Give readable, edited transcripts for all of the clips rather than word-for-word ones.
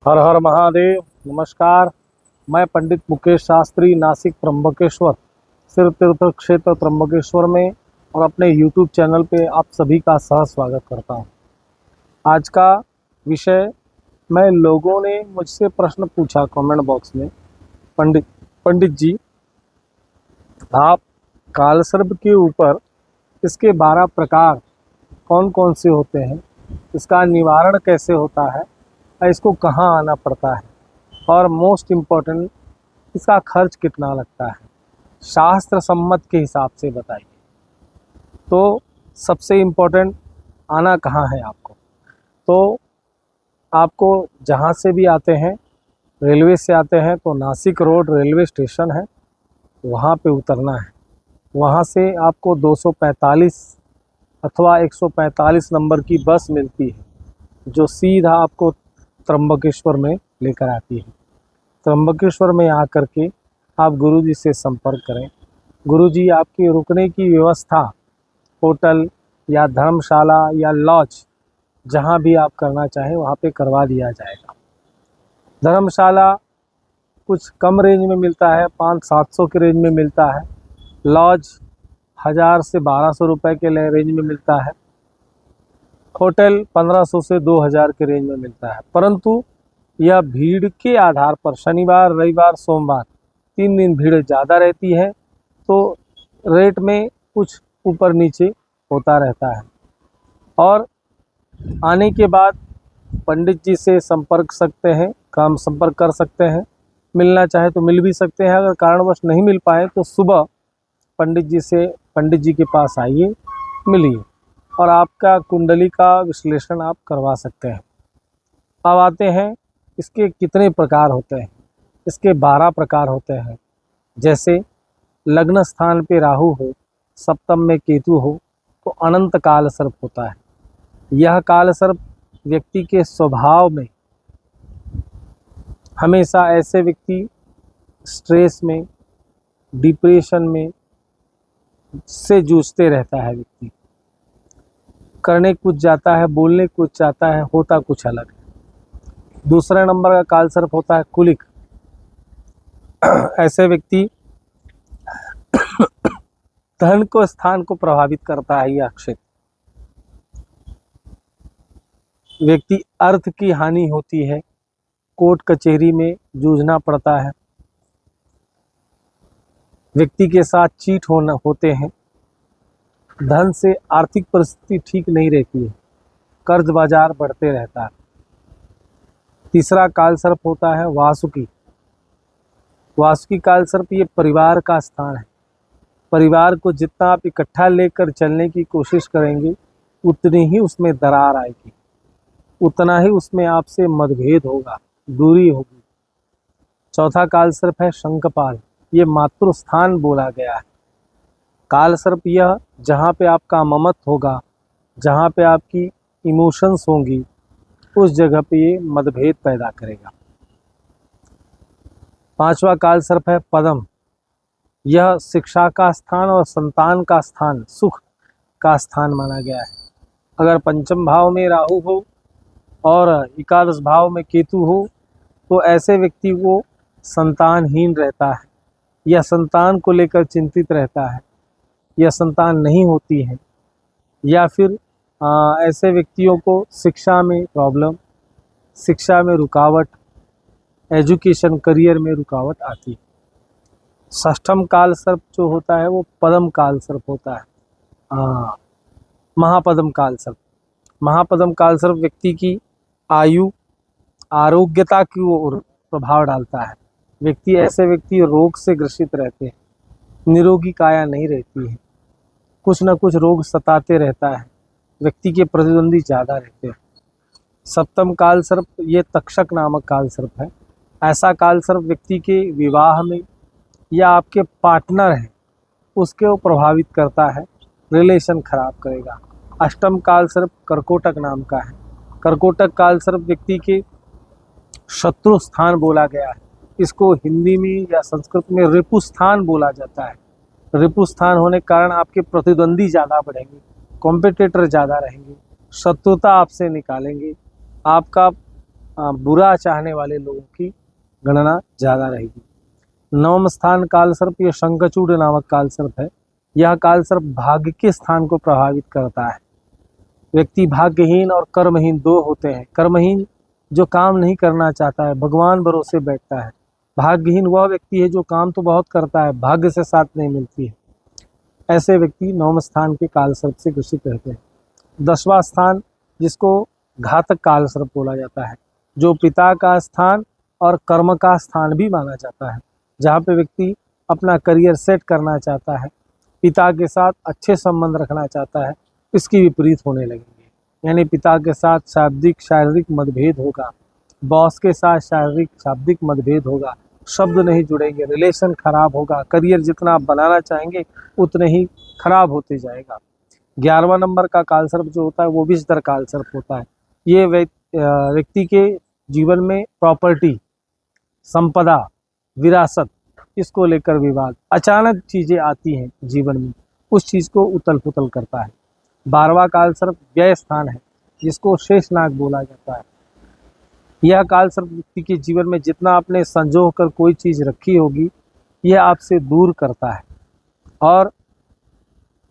हर हर महादेव। नमस्कार। मैं पंडित मुकेश शास्त्री नासिक त्र्यंबकेश्वर सिर तीर्थ क्षेत्र त्र्यंबकेश्वर में और अपने YouTube चैनल पे आप सभी का सहर्ष स्वागत करता हूँ। आज का विषय, मैं लोगों ने मुझसे प्रश्न पूछा कमेंट बॉक्स में, पंडित जी आप कालसर्प के ऊपर इसके 12 प्रकार कौन कौन से होते हैं, इसका निवारण कैसे होता है, इसको कहाँ आना पड़ता है और मोस्ट इम्पोर्टेंट इसका खर्च कितना लगता है, शास्त्र सम्मत के हिसाब से बताइए। तो सबसे इम्पोर्टेंट, आना कहाँ है आपको? तो आपको जहाँ से भी आते हैं, रेलवे से आते हैं तो नासिक रोड रेलवे स्टेशन है, वहाँ पे उतरना है। वहाँ से आपको 245 अथवा 145 नंबर की बस मिलती है जो सीधा आपको त्र्यंबकेश्वर में लेकर आती है। त्र्यंबकेश्वर में आकर के आप गुरुजी से संपर्क करें। गुरुजी आपकी रुकने की व्यवस्था होटल या धर्मशाला या लॉज जहाँ भी आप करना चाहें वहाँ पे करवा दिया जाएगा। धर्मशाला कुछ कम रेंज में मिलता है, 500-700 के रेंज में मिलता है। लॉज 1000 से 1200 रुपये के रेंज में मिलता है। होटल 1500 से 2000 के रेंज में मिलता है। परंतु यह भीड़ के आधार पर शनिवार रविवार सोमवार 3 दिन भीड़ ज़्यादा रहती है तो रेट में कुछ ऊपर नीचे होता रहता है। और आने के बाद पंडित जी से संपर्क कर सकते हैं। मिलना चाहे तो मिल भी सकते हैं। अगर कारणवश नहीं मिल पाए तो सुबह पंडित जी के पास आइए, मिलिए और आपका कुंडली का विश्लेषण आप करवा सकते हैं। अब आते हैं इसके कितने प्रकार होते हैं। इसके 12 प्रकार होते हैं। जैसे लग्न स्थान पे राहु हो, सप्तम में केतु हो तो अनंत काल सर्प होता है। यह काल सर्प व्यक्ति के स्वभाव में हमेशा ऐसे व्यक्ति स्ट्रेस में, डिप्रेशन में से जूझते रहता है। व्यक्ति करने कुछ जाता है, बोलने कुछ जाता है, होता कुछ अलग है। दूसरा नंबर का काल सर्प होता है कुलिक। ऐसे व्यक्ति धन को स्थान को प्रभावित करता है। यह क्षेत्र व्यक्ति अर्थ की हानि होती है, कोर्ट कचहरी में जूझना पड़ता है, व्यक्ति के साथ चीट होते हैं, धन से आर्थिक परिस्थिति ठीक नहीं रहती है, कर्ज बाजार बढ़ते रहता है। तीसरा काल सर्प होता है वासुकी। वासुकी काल सर्प ये परिवार का स्थान है। परिवार को जितना आप इकट्ठा लेकर चलने की कोशिश करेंगे उतनी ही उसमें दरार आएगी, उतना ही उसमें आपसे मतभेद होगा, दूरी होगी। चौथा काल सर्प है शंखपाल। ये मातृ स्थान बोला गया है। काल सर्प यह जहाँ पे आपका ममत्व होगा, जहाँ पे आपकी इमोशंस होंगी, उस जगह पे ये मतभेद पैदा करेगा। पांचवा काल सर्प है पद्म। यह शिक्षा का स्थान और संतान का स्थान, सुख का स्थान माना गया है। अगर पंचम भाव में राहु हो और एकादश भाव में केतु हो तो ऐसे व्यक्ति को संतानहीन रहता है, यह संतान को लेकर चिंतित रहता है, यह संतान नहीं होती है, या फिर ऐसे व्यक्तियों को शिक्षा में प्रॉब्लम, शिक्षा में रुकावट, एजुकेशन करियर में रुकावट आती है। षष्ठम काल सर्प जो होता है वो पद्म काल सर्प होता है। महापद्म काल सर्प। महापद्म काल सर्प व्यक्ति की आयु, आरोग्यता की ओर प्रभाव डालता है। ऐसे व्यक्ति रोग से ग्रसित रहते हैं, निरोगी काया नहीं रहती है, कुछ न कुछ रोग सताते रहता है, व्यक्ति के प्रतिद्वंदी ज़्यादा रहते हैं। सप्तम काल सर्प ये तक्षक नामक काल सर्प है। ऐसा काल सर्प व्यक्ति के विवाह में या आपके पार्टनर हैं उसके वो प्रभावित करता है, रिलेशन खराब करेगा। अष्टम काल सर्प कर्कोटक नाम का है। कर्कोटक काल सर्प व्यक्ति के शत्रु स्थान बोला गया है। इसको हिंदी में या संस्कृत में रिपु स्थान बोला जाता है। रिपु स्थान होने के कारण आपके प्रतिद्वंदी ज़्यादा बढ़ेंगे, कॉम्पिटिटर ज़्यादा रहेंगे, शत्रुता आपसे निकालेंगे, आपका बुरा चाहने वाले लोगों की गणना ज़्यादा रहेगी। नवम स्थान कालसर्प यह शंखचूड़ नामक कालसर्प है। यह कालसर्प भाग्य के स्थान को प्रभावित करता है। व्यक्ति भाग्यहीन और कर्महीन दो होते हैं। कर्महीन जो काम नहीं करना चाहता है, भगवान भरोसे बैठता है। भाग्यहीन वह व्यक्ति है जो काम तो बहुत करता है, भाग्य से साथ नहीं मिलती है। ऐसे व्यक्ति नवम स्थान के कालसर्प से ग्रसित रहते हैं। 10वां स्थान जिसको घातक कालसर्प बोला जाता है, जो पिता का स्थान और कर्म का स्थान भी माना जाता है। जहाँ पे व्यक्ति अपना करियर सेट करना चाहता है, पिता के साथ अच्छे संबंध रखना चाहता है, इसकी विपरीत होने लगेंगे। यानी पिता के साथ शाब्दिक शारीरिक मतभेद होगा, बॉस के साथ शारीरिक शाब्दिक मतभेद होगा, शब्द नहीं जुड़ेंगे, रिलेशन खराब होगा, करियर जितना आप बनाना चाहेंगे उतने ही खराब होते जाएगा। 11वां नंबर का कालसर्प जो होता है वो विषधर कालसर्प होता है। ये व्यक्ति के जीवन में प्रॉपर्टी, संपदा, विरासत, इसको लेकर विवाद, अचानक चीजें आती हैं जीवन में, उस चीज को उथल पुथल करता है। 12वां कालसर्प व्यय स्थान है, जिसको शेषनाग बोला जाता है। यह कालसर्प व्यक्ति के जीवन में जितना आपने संजो कर कोई चीज रखी होगी, यह आपसे दूर करता है। और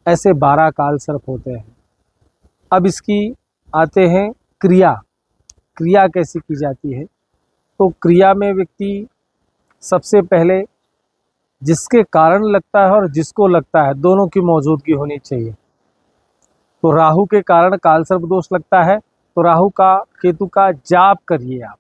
ऐसे 12 कालसर्प होते हैं। अब इसकी आते हैं क्रिया। क्रिया कैसे की जाती है? तो क्रिया में व्यक्ति सबसे पहले जिसके कारण लगता है और जिसको लगता है, दोनों की मौजूदगी होनी चाहिए। तो राहु के कारण कालसर्प दोष लगता है, तो राहु का केतु का जाप करिए आप,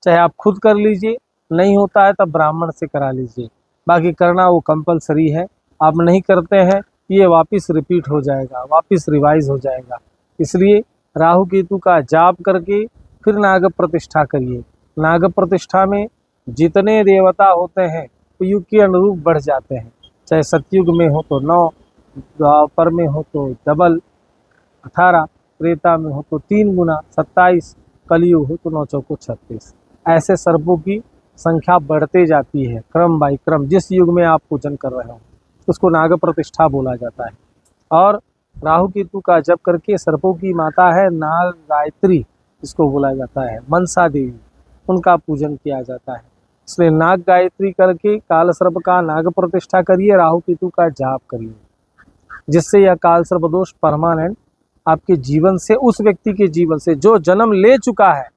चाहे आप खुद कर लीजिए, नहीं होता है तब ब्राह्मण से करा लीजिए। बाकी करना वो कंपलसरी है। आप नहीं करते हैं, ये वापस रिपीट हो जाएगा, वापस रिवाइज हो जाएगा। इसलिए राहु केतु का जाप करके फिर नाग प्रतिष्ठा करिए। नाग प्रतिष्ठा में जितने देवता होते हैं तो युग के अनुरूप बढ़ जाते हैं। चाहे सतयुग में हो तो 9, द्वापर में हो तो डबल 18, त्रेता में हो तो 3 गुना 27, कलयुग हो तो 9 चौको 36। ऐसे सर्पों की संख्या बढ़ते जाती है क्रम बाई क्रम। जिस युग में आप पूजन कर रहे हो उसको नाग प्रतिष्ठा बोला जाता है। और राहु केतु का जप करके सर्पों की माता है नाग गायत्री, इसको बोला जाता है मनसा देवी, उनका पूजन किया जाता है। इसलिए नाग गायत्री करके कालसर्प का नाग प्रतिष्ठा करिए, राहु केतु का जाप करिए, जिससे यह कालसर्प दोष परमानेंट आपके जीवन से, उस व्यक्ति के जीवन से जो जन्म ले चुका है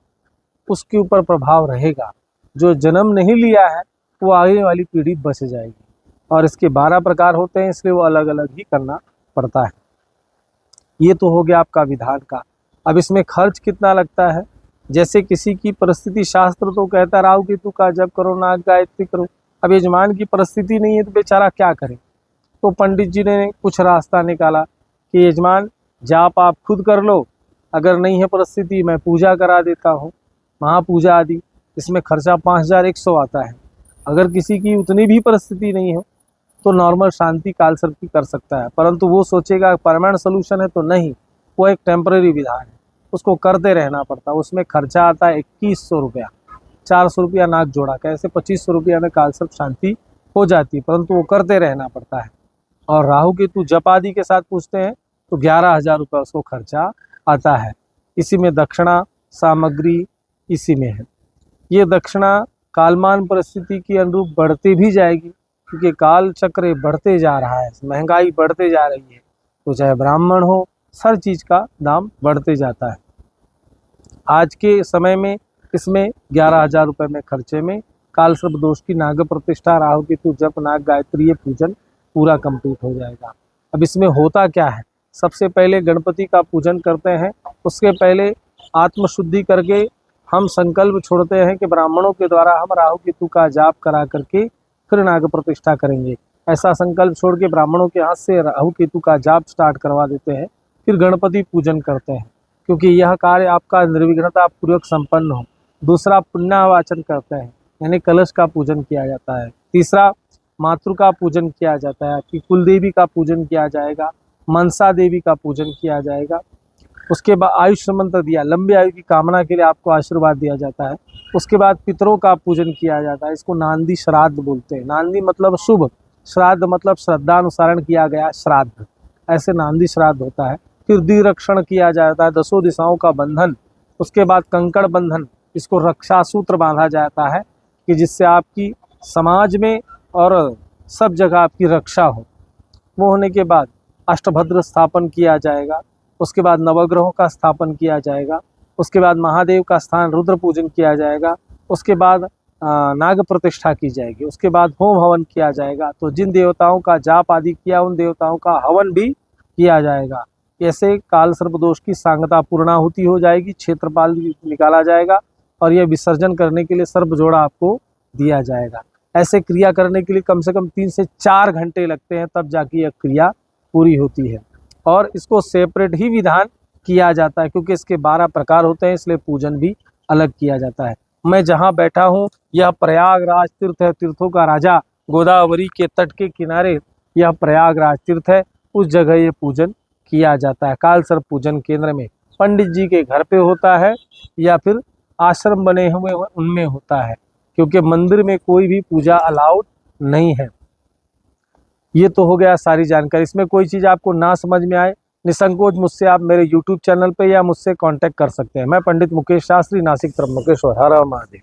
उसके ऊपर प्रभाव रहेगा। जो जन्म नहीं लिया है वो आगे वाली पीढ़ी बच जाएगी। और इसके 12 प्रकार होते हैं, इसलिए वो अलग अलग ही करना पड़ता है। ये तो हो गया आपका विधान का। अब इसमें खर्च कितना लगता है? जैसे किसी की परिस्थिति, शास्त्र तो कहता है राहु केतु का जप करो, नाग गायत्री करो। अब यजमान की परिस्थिति नहीं है तो बेचारा क्या करे? तो पंडित जी ने कुछ रास्ता निकाला कि यजमान जाप आप खुद कर लो, अगर नहीं है परिस्थिति मैं पूजा करा देता हूँ, महापूजा आदि। इसमें खर्चा 5100 आता है। अगर किसी की उतनी भी परिस्थिति नहीं हो तो नॉर्मल शांति कालसर्प की कर सकता है, परंतु वो सोचेगा परमानेंट सोल्यूशन है तो नहीं, वो एक टेम्परेरी विधान है, उसको करते रहना पड़ता है। उसमें खर्चा आता है 2100 रुपया, 400 रुपया नाक जोड़ा का, ऐसे 2500 रुपया में कालसर्प शांति हो जाती है, परंतु वो करते रहना पड़ता है। और राहु केतु जप आदि के साथ पूछते हैं तो 11,000 रुपये उसको खर्चा आता है। इसी में दक्षिणा सामग्री इसी में है। ये दक्षिणा कालमान परिस्थिति के अनुरूप बढ़ती भी जाएगी, क्योंकि काल चक्र बढ़ते जा रहा है, महंगाई बढ़ते जा रही है, तो चाहे ब्राह्मण हो, हर चीज़ का दाम बढ़ते जाता है। आज के समय में इसमें 11,000 रुपये में खर्चे में कालसर्प दोष की नाग प्रतिष्ठा, राहु केतु जप, नाग गायत्री, ये पूजन पूरा कंप्लीट हो जाएगा। अब इसमें होता क्या है? सबसे पहले गणपति का पूजन करते हैं, उसके पहले आत्मशुद्धि करके हम संकल्प छोड़ते हैं कि ब्राह्मणों के द्वारा हम राहु केतु का जाप करा करके फिर नाग प्रतिष्ठा करेंगे। ऐसा संकल्प छोड़ के ब्राह्मणों के हाथ से राहु केतु का जाप स्टार्ट करवा देते हैं, फिर गणपति पूजन करते हैं, क्योंकि यह कार्य आपका निर्विघ्नता पूर्वक संपन्न हो। दूसरा पुण्यावाचन करते हैं, यानी कलश का पूजन किया जाता है। तीसरा मातृ का पूजन किया जाता है, आपकी कुल देवी का पूजन किया जाएगा, मनसा देवी का पूजन किया जाएगा। उसके बाद आयुष्य मंत्र दिया, लंबी आयु की कामना के लिए आपको आशीर्वाद दिया जाता है। उसके बाद पितरों का पूजन किया जाता है, इसको नांदी श्राद्ध बोलते हैं। नांदी मतलब शुभ, श्राद्ध मतलब श्रद्धानुसारण किया गया श्राद्ध, ऐसे नांदी श्राद्ध होता है। फिर द्विरक्षण किया जाता है, 10 दिशाओं का बंधन। उसके बाद कंकड़ बंधन, इसको रक्षा सूत्र बांधा जाता है कि जिससे आपकी समाज में और सब जगह आपकी रक्षा हो। वो होने के बाद अष्टभद्र स्थापन किया जाएगा, उसके बाद नवग्रहों का स्थापन किया जाएगा, उसके बाद महादेव का स्थान रुद्र पूजन किया जाएगा, उसके बाद नाग प्रतिष्ठा की जाएगी, उसके बाद होम हवन किया जाएगा। तो जिन देवताओं का जाप आदि किया उन देवताओं का हवन भी किया जाएगा। ऐसे काल सर्प दोष की सांगता पूर्णाहुति हो जाएगी, क्षेत्रपाल निकाला जाएगा और यह विसर्जन करने के लिए सर्प जोड़ा आपको दिया जाएगा। ऐसे क्रिया करने के लिए कम से कम 3 से 4 घंटे लगते हैं, तब जाके यह क्रिया पूरी होती है। और इसको सेपरेट ही विधान किया जाता है क्योंकि इसके 12 प्रकार होते हैं, इसलिए पूजन भी अलग किया जाता है। मैं जहाँ बैठा हूँ यह प्रयागराज तीर्थ है, तीर्थों का राजा, गोदावरी के तट के किनारे यह प्रयागराज तीर्थ है। उस जगह ये पूजन किया जाता है। काल सर्प पूजन केंद्र में पंडित जी के घर पे होता है या फिर आश्रम बने हुए उनमें होता है, क्योंकि मंदिर में कोई भी पूजा अलाउड नहीं है। ये तो हो गया सारी जानकारी। इसमें कोई चीज़ आपको ना समझ में आए, निसंकोच मुझसे आप मेरे YouTube चैनल पे या मुझसे कांटेक्ट कर सकते हैं। मैं पंडित मुकेश शास्त्री, नासिक त्र्यंबकेश्वर। हर हर महादेव।